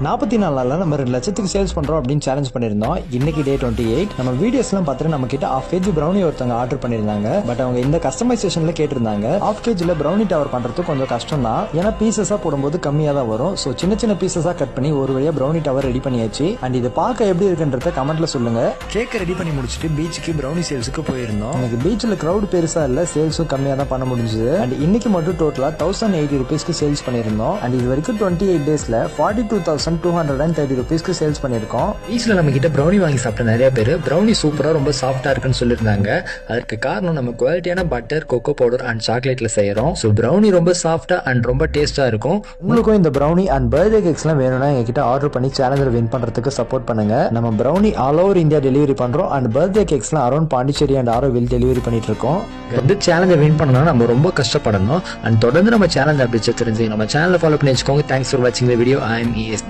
44 நாள்ல நம்ம 2 லட்சத்துக்கு சேல்ஸ் பண்றோம் அப்படின்னு சேலஞ்ச் பண்ணிருந்தோம். இன்னைக்கு டே 28. நம்ம வீடியோஸ்லாம் பார்த்துட்டு நம்ம கிட்ட ½ kg ப்ரௌனி ஒருத்தவங்க ஆர்டர் பண்ணிருந்தாங்க. பட் அவங்க இந்த கஸ்டமைசேஷன்ல கேட்டிருந்தாங்க. ½ kgல ப்ரௌனி டவர் பண்றது கொஞ்சம் கஷ்டம் தான். ஏன்னா பீசஸா போடும்போது கம்மியா தான் வரும். சோ சின்ன சின்ன பீசஸா கட் பண்ணி ஒரு வழியா ப்ரௌனி டவர் ரெடி பண்ணியாச்சு. அண்ட் இது பார்க்க எப்படி இருக்குன்றத கமெண்ட்ல சொல்லுங்க. கேக் ரெடி பண்ணி முடிச்சிட்டு பீச்சுக்கு ப்ரௌனி சேல்ஸுக்கு போயிருந்தோம். எனக்கு பீச்ல கிரௌட் பெருசா இல்ல, சேல்ஸும் கம்மியா தான் பண்ண முடிஞ்சது. அண்ட் இன்னைக்கு மட்டும் டோட்டலா 1080 ரூபீஸ்க்கு சேல்ஸ் பண்ணிருந்தோம். அண்ட் இது வரைக்கும் 28 டேஸ்ல 42,230 ரூபீஸ்க்கு சேல்ஸ் பண்ணிருக்கோம். பீச்ல நம்ம கிட்ட ப்ரௌனி வாங்கி சாப்பிட்ட நிறைய பேர் ப்ரௌனி சூப்பரா ரொம்ப சாஃப்டா இருக்குன்னு சொல்லியிருந்தாங்க. அதற்கு காரணம் நம்ம குவாலிட்டியான பட்டர், கோகோ பவுடர் அண்ட் சாக்லேட்ல செய்யறோம். ஸோ ப்ரௌனி ரொம்ப சாஃப்டா அண்ட் ரொம்ப டேஸ்டா இருக்கும். உங்களுக்கும் இந்த ப்ரௌனி அண்ட் பர்த்டே கேக்ஸ்லாம் வேணும்னா எங்ககிட்ட ஆர்டர் பண்ணி சேலஞ்சில் வின் பண்றதுக்கு சப்போர்ட் பண்ணுங்க. நம்ம brownie all over India delivery பண்றோம். அண்ட் பர்த்டே கேக்ஸ்லாம் around Pondicherry and Auroville delivery பண்ணிட்டு இருக்கோம். வந்து சேலஞ்சை வின் பண்ணணும் நம்ம ரொம்ப கஷ்டப்படணும். அண்ட் தொடர்ந்து நம்ம சேலஞ்ச் அப்படி தெரிஞ்சு நம்ம சேனலை ஃபாலோ பண்ணி வச்சுக்கோங்க. தேங்க்ஸ் ஃபார் வாட்சிங் the video. I am ES